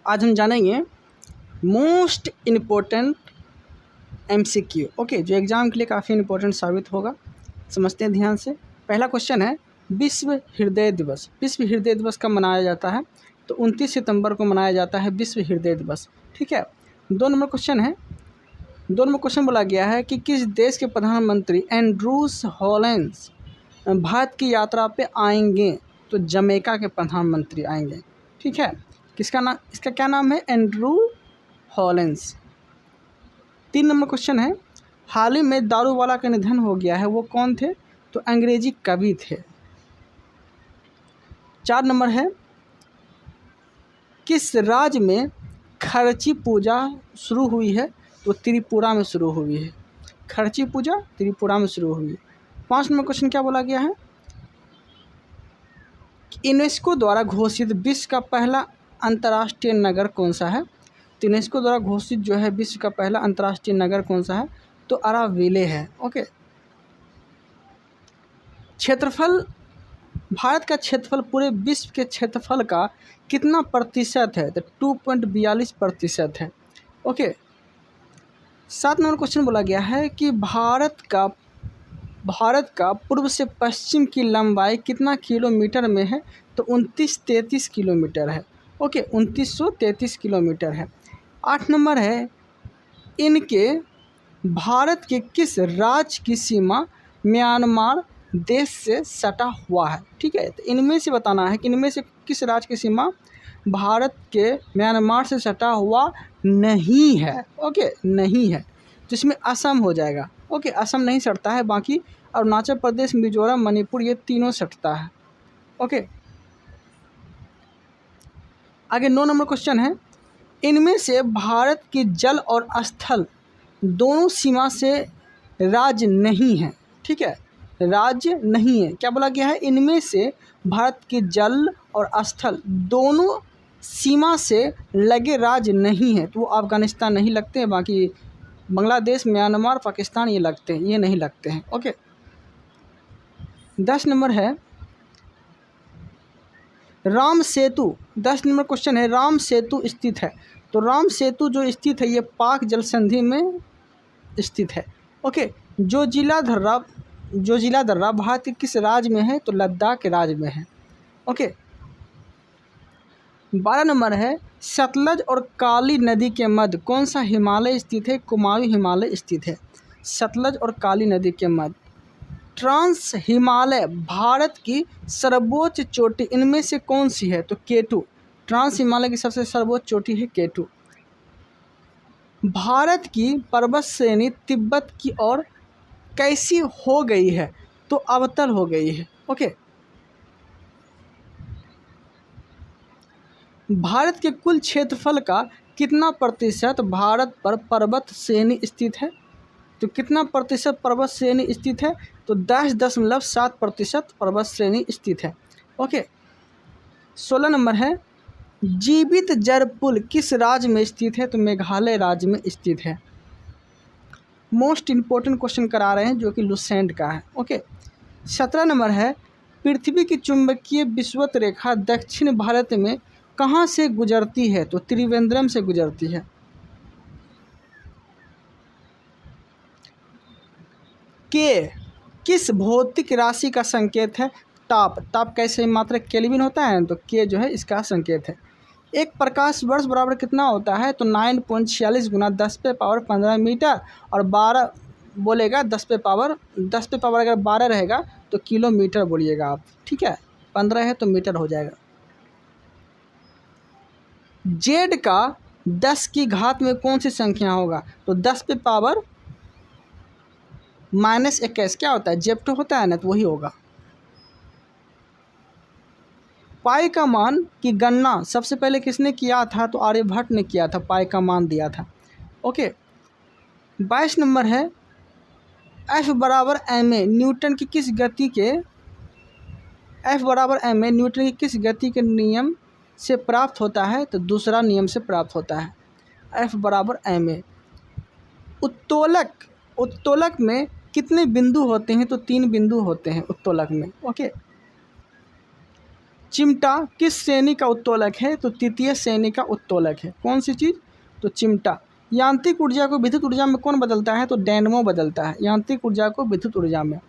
आज हम जानेंगे मोस्ट इम्पोर्टेंट MCQ, ओके, जो एग्ज़ाम के लिए काफ़ी इम्पोर्टेंट साबित होगा। समझते हैं ध्यान से। पहला क्वेश्चन है, विश्व हृदय दिवस। विश्व हृदय दिवस कब मनाया जाता है? तो 29 सितंबर को मनाया जाता है विश्व हृदय दिवस। ठीक है। 2 नंबर क्वेश्चन बोला गया है कि किस देश के प्रधानमंत्री एंड्रूस हॉलेंस भारत की यात्रा पे आएंगे? तो जमैका के प्रधानमंत्री आएंगे। ठीक है। इसका क्या नाम है? एंड्रू हॉलेंस। 3 नंबर क्वेश्चन है, हाल ही में दारूवाला का निधन हो गया है, वो कौन थे? तो अंग्रेजी कवि थे। 4 नंबर है, किस राज्य में खर्ची पूजा शुरू हुई है? तो त्रिपुरा में शुरू हुई है। खर्ची पूजा त्रिपुरा में शुरू हुई है। 5 नंबर क्वेश्चन क्या बोला गया है? यूनेस्को द्वारा घोषित विश्व का पहला अंतर्राष्ट्रीय नगर कौन सा है? तो यूनेस्को द्वारा घोषित जो है विश्व का पहला अंतर्राष्ट्रीय नगर कौन सा है? तो अराविले है। ओके। क्षेत्रफल, भारत का क्षेत्रफल पूरे विश्व के क्षेत्रफल का कितना प्रतिशत है? तो 2.42% है। ओके। 7 नंबर क्वेश्चन बोला गया है कि भारत का पूर्व से पश्चिम की लंबाई कितना किलोमीटर में है? तो 2933 किलोमीटर है। ओके, 2933 किलोमीटर है। 8 नंबर है, इनके भारत के किस राज्य की सीमा म्यांमार देश से सटा हुआ है? ठीक है। तो इनमें से बताना है कि इनमें से किस राज्य की सीमा भारत के म्यांमार से सटा हुआ नहीं है। ओके, नहीं है, जिसमें असम हो जाएगा। ओके, असम नहीं सटता है, बाकी अरुणाचल प्रदेश, मिजोरम, मणिपुर ये तीनों सटता है। ओके। आगे 9 नंबर क्वेश्चन है, इनमें से भारत की जल और स्थल दोनों सीमा से राज्य नहीं है। ठीक है, राज्य नहीं है। क्या बोला गया है? इनमें से भारत की जल और स्थल दोनों सीमा से लगे राज्य नहीं है। तो वो अफगानिस्तान नहीं लगते हैं, बाकी बांग्लादेश, म्यांमार, पाकिस्तान ये लगते हैं, ये नहीं लगते हैं। ओके। 10 नंबर है, राम सेतु। 10 नंबर क्वेश्चन है, राम सेतु स्थित है। तो राम सेतु जो स्थित है ये पाक जल संधि में स्थित है। ओके। जो जिला दर्रा भारत के किस राज्य में है? तो लद्दाख के राज्य में है। ओके। 12 नंबर है, सतलज और काली नदी के मध्य कौन सा हिमालय स्थित है? कुमाऊं हिमालय स्थित है। सतलज और काली नदी के मध्य। ट्रांस हिमालय भारत की सर्वोच्च चोटी इनमें से कौन सी है? तो K2। ट्रांस हिमालय की सबसे सर्वोच्च चोटी है K2। भारत की पर्वत श्रेणी तिब्बत की ओर कैसी हो गई है? तो अवतल हो गई है। ओके। भारत के कुल क्षेत्रफल का कितना प्रतिशत भारत पर पर्वत श्रेणी स्थित है? तो कितना प्रतिशत पर्वत श्रेणी स्थित है? तो 10.7% पर्वत श्रेणी स्थित है। ओके। 16 नंबर है, जीवित जल पुल किस राज्य में स्थित है? तो मेघालय राज्य में स्थित है। मोस्ट इम्पोर्टेंट क्वेश्चन करा रहे हैं जो कि लुसेंट का है। ओके। 17 नंबर है, पृथ्वी की चुंबकीय विषुवत रेखा दक्षिण भारत में कहाँ से गुजरती है? तो त्रिवेंद्रम से गुजरती है। के किस भौतिक राशि का संकेत है? ताप। ताप कैसे मात्रक केल्विन होता है, तो के जो है इसका संकेत है। एक प्रकाश वर्ष बराबर कितना होता है? तो 9.46 गुना 10⁻15 मीटर, और 12 बोलेगा 10 पे पावर अगर 12 रहेगा तो किलोमीटर बोलिएगा आप। ठीक है, 15 है तो मीटर हो जाएगा। जेड का 10 की घात में कौन सी संख्या होगा? तो 10⁻⁻21 क्या होता है? जेप्टो होता है ना, तो वही होगा। पाई का मान की गणना सबसे पहले किसने किया था? तो आर्यभट्ट ने किया था, पाई का मान दिया था। ओके। 22 नंबर है, F बराबर ma न्यूटन की किस गति के नियम से प्राप्त होता है? तो दूसरा नियम से प्राप्त होता है। F बराबर ma। उत्तोलक में कितने बिंदु होते हैं? तो 3 बिंदु होते हैं उत्तोलक में। ओके। चिमटा किस श्रेणी का उत्तोलक है? तो तृतीय श्रेणी का उत्तोलक है। कौन सी चीज़? तो चिमटा। यांत्रिक ऊर्जा को विद्युत ऊर्जा में कौन बदलता है? तो डायनेमो बदलता है यांत्रिक ऊर्जा को विद्युत ऊर्जा में।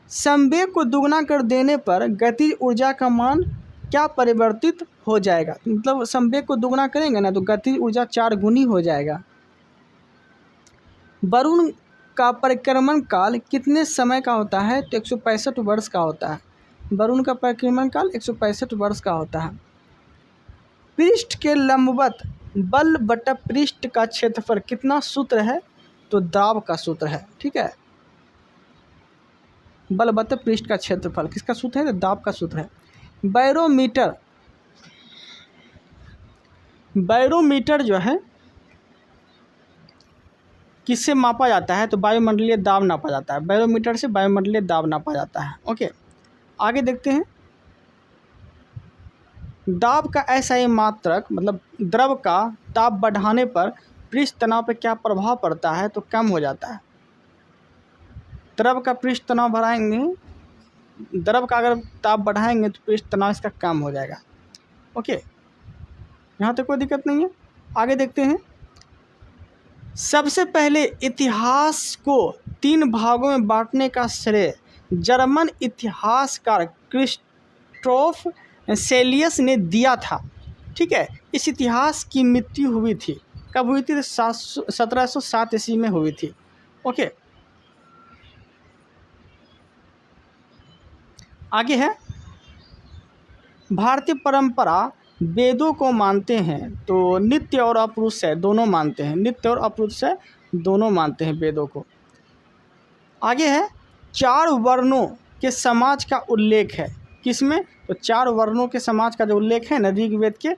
संवेग को दुगना कर देने पर गतिज ऊर्जा का मान क्या परिवर्तित हो जाएगा? मतलब संवेग को दुगना करेंगे ना तो गतिज ऊर्जा 4 गुनी हो जाएगा। वरुण का परिक्रमण काल कितने समय का होता है? तो 165 वर्ष का होता है। वरुण का परिक्रमण काल 165 वर्ष का होता है। पृष्ठ के लंबवत बल बटा पृष्ठ का क्षेत्रफल कितना सूत्र है? तो दाब का सूत्र है। ठीक है, बल बटा पृष्ठ का क्षेत्रफल किसका सूत्र है? तो दाब का सूत्र है। बैरोमीटर जो है किससे मापा जाता है? तो वायुमंडलीय दाब नापा जाता है। बैरोमीटर से वायुमंडलीय दाब नापा जाता है। ओके, आगे देखते हैं। दाब का एसआई मात्रक मतलब द्रव का दाब बढ़ाने पर पृष्ठ तनाव पर क्या प्रभाव पड़ता है? तो कम हो जाता है। द्रव का पृष्ठ तनाव बढ़ाएंगे, द्रव का अगर दाब बढ़ाएंगे तो पृष्ठ तनाव इसका कम हो जाएगा। ओके, यहाँ तक कोई दिक्कत नहीं है। आगे देखते हैं। सबसे पहले इतिहास को 3 भागों में बांटने का श्रेय जर्मन इतिहासकार क्रिस्टोफ सेलियस ने दिया था। ठीक है, इस इतिहास की मृत्यु हुई थी। कब हुई थी? 1707 ईस्वी में हुई थी। ओके, आगे है। भारतीय परंपरा वेदों को मानते हैं तो नित्य और अपरूष है दोनों मानते हैं। नित्य और अपरूष है दोनों मानते हैं वेदों को। आगे है। 4 वर्णों के समाज का उल्लेख है किसमें? तो 4 वर्णों के समाज का जो उल्लेख है ना ऋग्वेद के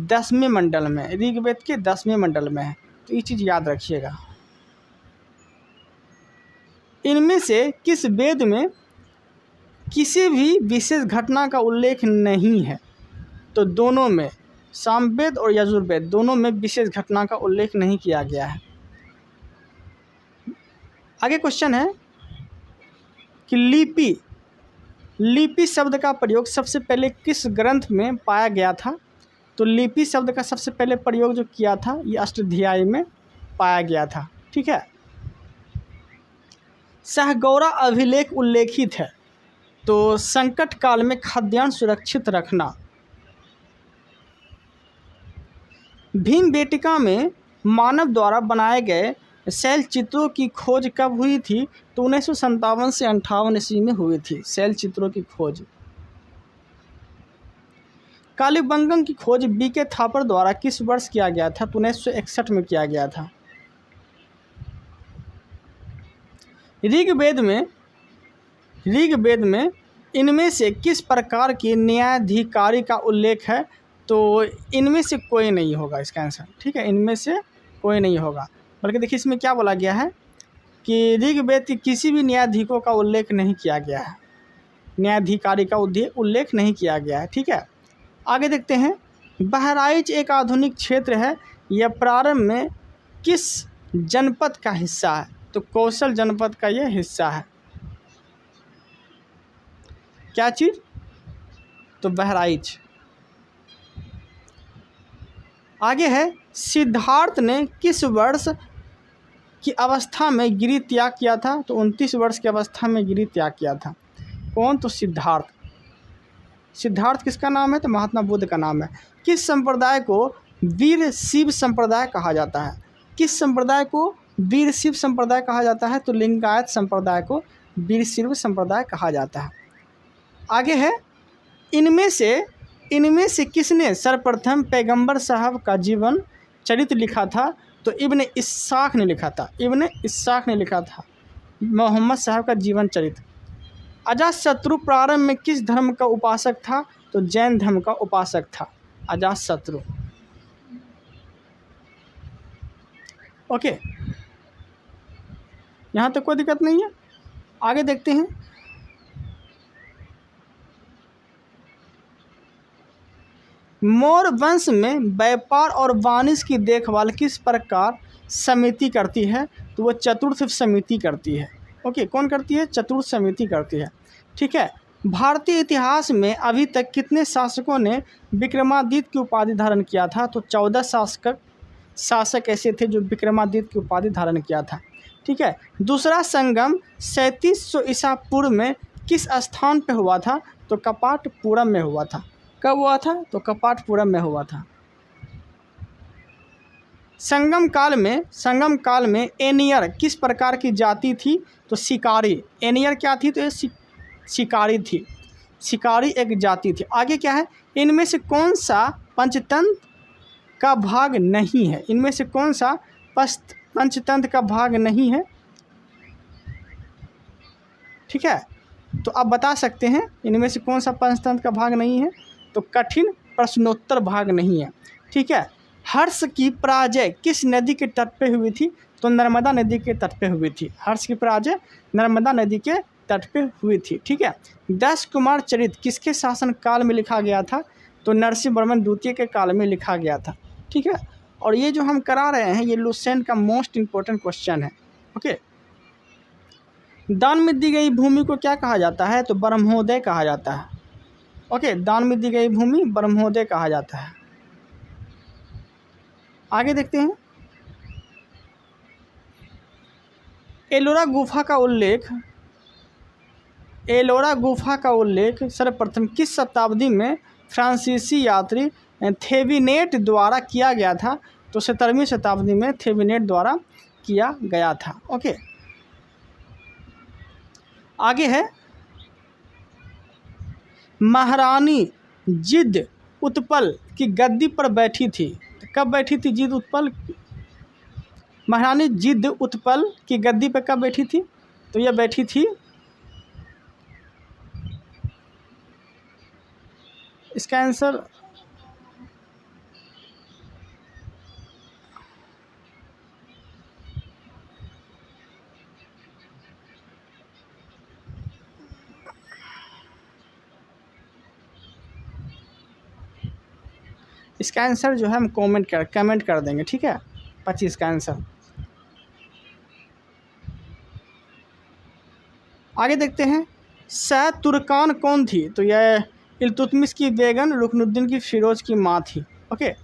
10वें मंडल में। ऋग्वेद के 10वें मंडल में है, तो ये चीज़ याद रखिएगा। इनमें से किस वेद में किसी भी विशेष घटना का उल्लेख नहीं है? तो दोनों में, सामवेद और यजुर्वेद दोनों में विशेष घटना का उल्लेख नहीं किया गया है। आगे क्वेश्चन है कि लिपि शब्द का प्रयोग सबसे पहले किस ग्रंथ में पाया गया था? तो लिपि शब्द का सबसे पहले प्रयोग जो किया था ये अष्टाध्यायी में पाया गया था। ठीक है, सहगौरा अभिलेख उल्लेखित है तो संकट काल में खाद्यान्न सुरक्षित रखना। भीमबेटका में मानव द्वारा बनाए गए शैल चित्रों की खोज कब हुई थी? तो 1957 से 58 ईस्वी में हुई थी शैल चित्रों की खोज। कालीबंगन की खोज बीके थापर द्वारा किस वर्ष किया गया था? तो 1961 में किया गया था। ऋग्वेद में इनमें से किस प्रकार के न्यायाधिकारी का उल्लेख है? तो इनमें से कोई नहीं होगा इसका आंसर। ठीक है, इनमें से कोई नहीं होगा, बल्कि देखिए इसमें क्या बोला गया है कि ऋग्वेद के किसी भी न्यायाधीशों का उल्लेख नहीं किया गया है, न्यायाधिकारी का उल्लेख नहीं किया गया है। ठीक है, आगे देखते हैं। बहराइच एक आधुनिक क्षेत्र है, यह प्रारंभ में किस जनपद का हिस्सा है? तो कौशल जनपद का यह हिस्सा है। क्या चीज़? तो बहराइच। आगे है। सिद्धार्थ ने किस वर्ष की अवस्था में गिरि त्याग किया था? तो 29 वर्ष की अवस्था में गिरि त्याग किया था। कौन? तो सिद्धार्थ। सिद्धार्थ किसका नाम है? तो महात्मा बुद्ध का नाम है। किस संप्रदाय को वीर शिव संप्रदाय कहा जाता है? किस संप्रदाय को वीर शिव संप्रदाय कहा जाता है? तो लिंगायत संप्रदाय को वीर शिव संप्रदाय कहा जाता है। आगे है। इनमें से किसने सर्वप्रथम पैगंबर साहब का जीवन चरित्र लिखा था? तो इब्न इस्साक ने लिखा था। इब्न इस्साक ने लिखा था मोहम्मद साहब का जीवन चरित्र। अजातशत्रु प्रारंभ में किस धर्म का उपासक था? तो जैन धर्म का उपासक था अजातशत्रु। ओके, यहाँ तक कोई दिक्कत नहीं है। आगे देखते हैं। मौर्य वंश में व्यापार और वाणिज्य की देखभाल किस प्रकार समिति करती है? तो वो चतुर्थ समिति करती है। ओके, कौन करती है? चतुर्थ समिति करती है। ठीक है, भारतीय इतिहास में अभी तक कितने शासकों ने विक्रमादित्य की उपाधि धारण किया था? तो 14 शासक ऐसे थे जो विक्रमादित्य की उपाधि धारण किया था। ठीक है। दूसरा संगम 3700 ईसा पूर्व में किस स्थान पे हुआ था? तो कपाटपुरम में हुआ था। कब हुआ था? तो कपाटपुरम में हुआ था। संगम काल में एनियर किस प्रकार की जाति थी? तो शिकारी। एनियर क्या थी? तो ये शिकारी थी। शिकारी एक जाति थी। आगे क्या है? इनमें से कौन सा पंचतंत्र का भाग नहीं है? इनमें से कौन सा पंचतंत्र का भाग नहीं है? ठीक है, तो आप बता सकते हैं इनमें से कौन सा पंचतंत्र का भाग नहीं है? तो कठिन प्रश्नोत्तर भाग नहीं है। ठीक है। हर्ष की पराजय किस नदी के तट पे हुई थी? तो नर्मदा नदी के तट पे हुई थी। हर्ष की पराजय नर्मदा नदी के तट पे हुई थी। ठीक है। 10 कुमार चरित किसके शासन काल में लिखा गया था? तो नरसिंह वर्मन द्वितीय के काल में लिखा गया था। ठीक है। और ये जो हम करा रहे हैं ये लुसेंट का मोस्ट इंपॉर्टेंट क्वेश्चन है। ओके। दान में दी गई भूमि को क्या कहा जाता है? तो ब्रह्मोदय कहा जाता है। ओके, दान में दी गई भूमि ब्रह्मोदय कहा जाता है। आगे देखते हैं। एलोरा गुफा का उल्लेख सर्वप्रथम किस शताब्दी में फ्रांसीसी यात्री थेविनेट द्वारा किया गया था? तो 17वीं शताब्दी में थेविनेट द्वारा किया गया था। ओके, आगे है महारानी जिद उत्पल की गद्दी पर बैठी थी। कब बैठी थी जिद उत्पल? महारानी जिद उत्पल की गद्दी पर कब बैठी थी? तो यह बैठी थी, इसका आंसर जो है हम कमेंट कर देंगे। ठीक है, 25 का आंसर। आगे देखते हैं। सैद तुर्कान कौन थी? तो यह इल्तुतमिश की बेगम रुकनुद्दीन की फिरोज की माँ थी। ओके।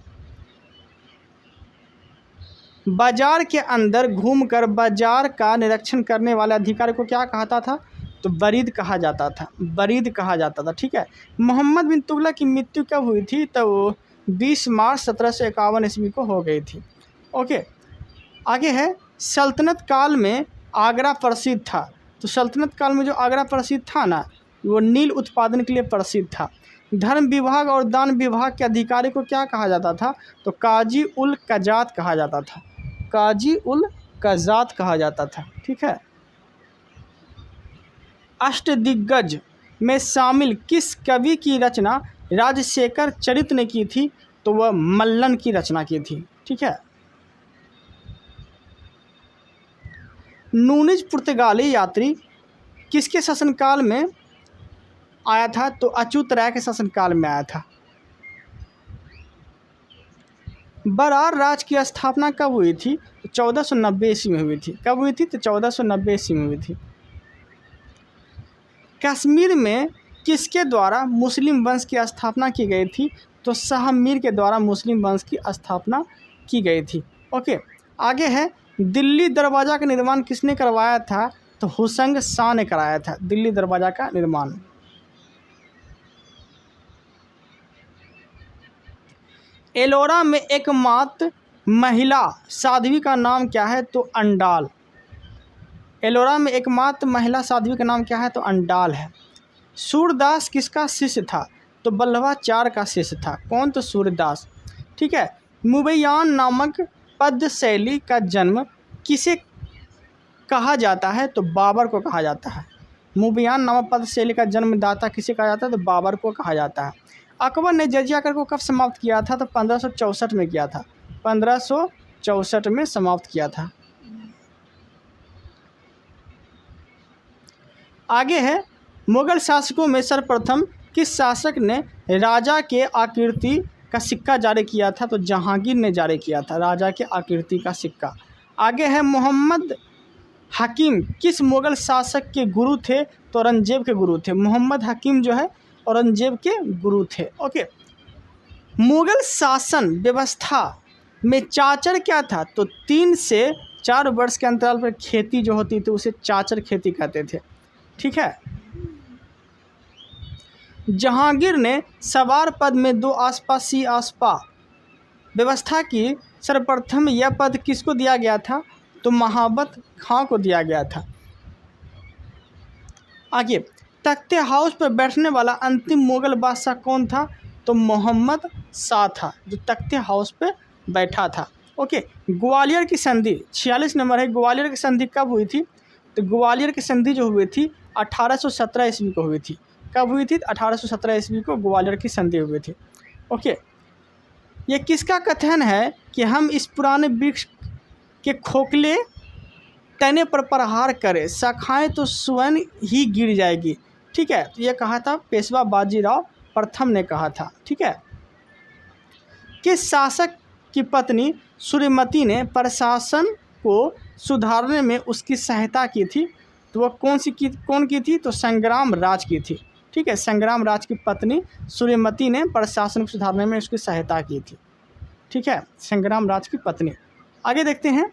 बाजार के अंदर घूमकर बाजार का निरीक्षण करने वाले अधिकारी को क्या कहता था? तो बरीद कहा जाता था। ठीक है। मोहम्मद बिन तुगलक की मृत्यु कब हुई थी? तो 20 मार्च 1751 ईस्वी को हो गई थी। ओके, आगे है सल्तनत काल में आगरा प्रसिद्ध था। तो सल्तनत काल में जो आगरा प्रसिद्ध था ना, वो नील उत्पादन के लिए प्रसिद्ध था। धर्म विभाग और दान विभाग के अधिकारी को क्या कहा जाता था? तो काजी उल कजात कहा जाता था। कहा जाता था। ठीक है। अष्टदिग्गज में शामिल किस कवि की रचना राजशेखर चरित ने की थी? तो वह मल्लन की रचना की थी। ठीक है। नूनिज पुर्तगाली यात्री किसके शासनकाल में आया था? तो अच्युत राय के शासनकाल में आया था। बरार राज की स्थापना कब हुई थी? तो 1490 ईस्वी में हुई थी। कब हुई थी? तो 1490 ईस्वी में हुई थी। कश्मीर में किसके द्वारा मुस्लिम वंश की स्थापना की गई थी? तो शाह मीर के द्वारा मुस्लिम वंश की स्थापना की गई थी। ओके, आगे है दिल्ली दरवाज़ा का निर्माण किसने करवाया था? तो हुसैन शाह ने कराया था दिल्ली दरवाज़ा का निर्माण। एलोरा में एकमात्र महिला साध्वी का नाम क्या है? तो अंडाल। एलोरा में एकमात्र महिला साध्वी का नाम क्या है? तो अंडाल है। सूरदास किसका शिष्य था? तो बल्लभाचार्य का शिष्य था। कौन? तो सूरदास। ठीक है। मुबैयान नामक पद्य शैली का जन्म किसे कहा जाता है? तो बाबर को कहा जाता है। मुबैयान नामक पद्य शैली का जन्मदाता किसे कहा जाता है? तो बाबर को कहा जाता है। अकबर ने जजिया कर को कब समाप्त किया था? तो 1564 में किया था। 1564 में समाप्त किया था। आगे है मुगल शासकों में सर्वप्रथम किस शासक ने राजा के आकृति का सिक्का जारी किया था? तो जहांगीर ने जारी किया था राजा के आकृति का सिक्का। आगे है मोहम्मद हकीम किस मुग़ल शासक के गुरु थे? तो औरंगजेब के गुरु थे। मोहम्मद हकीम जो है औरंगजेब के गुरु थे। ओके, मुग़ल शासन व्यवस्था में चाचर क्या था? तो 3 से 4 वर्ष के अंतराल पर खेती जो होती थी उसे चाचर खेती कहते थे। ठीक है। जहांगीर ने सवार पद में 2 आसपा सी आसपा व्यवस्था की। सर्वप्रथम यह पद किसको दिया गया था? तो महाबत खां को दिया गया था। आगे, तख्ते हाउस पर बैठने वाला अंतिम मुग़ल बादशाह कौन था? तो मोहम्मद शाह था जो तख्ते हाउस पे बैठा था। ओके, ग्वालियर की संधि 46 नंबर है। ग्वालियर की संधि कब हुई थी? तो ग्वालियर की संधि जो हुई थी 1817 ईस्वी को हुई थी। कब हुई थी? 1817 ईस्वी को ग्वालियर की संधि हुई थी। ओके, ये किसका कथन है कि हम इस पुराने वृक्ष के खोखले तने पर प्रहार करें, शाखाएं तो स्वयं ही गिर जाएगी। ठीक है, तो ये कहा था पेशवा बाजीराव प्रथम ने कहा था। ठीक है। किस शासक की पत्नी सूर्यमती ने प्रशासन को सुधारने में उसकी सहायता की थी? तो वह कौन की थी? तो संग्राम राज की थी। ठीक है, संग्राम राज की पत्नी सूर्यमती ने प्रशासन को सुधारने में उसकी सहायता की थी। ठीक है, संग्राम राज की पत्नी। आगे देखते हैं,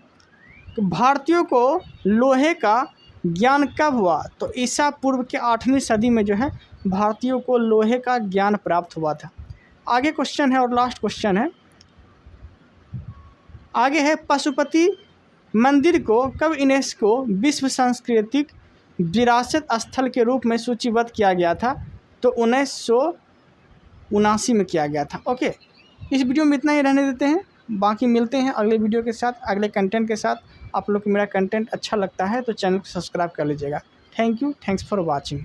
तो भारतीयों को लोहे का ज्ञान कब हुआ? तो ईसा पूर्व के 8वीं सदी में जो है भारतीयों को लोहे का ज्ञान प्राप्त हुआ था। आगे क्वेश्चन है और लास्ट क्वेश्चन है। आगे है, पशुपति मंदिर को कब यूनेस्को विश्व सांस्कृतिक विरासत स्थल के रूप में सूचीबद्ध किया गया था? तो 1979 में किया गया था। ओके, इस वीडियो में इतना ही रहने देते हैं, बाकी मिलते हैं अगले वीडियो के साथ, अगले कंटेंट के साथ। आप लोग को मेरा कंटेंट अच्छा लगता है तो चैनल को सब्सक्राइब कर लीजिएगा। Thank you, thanks for watching.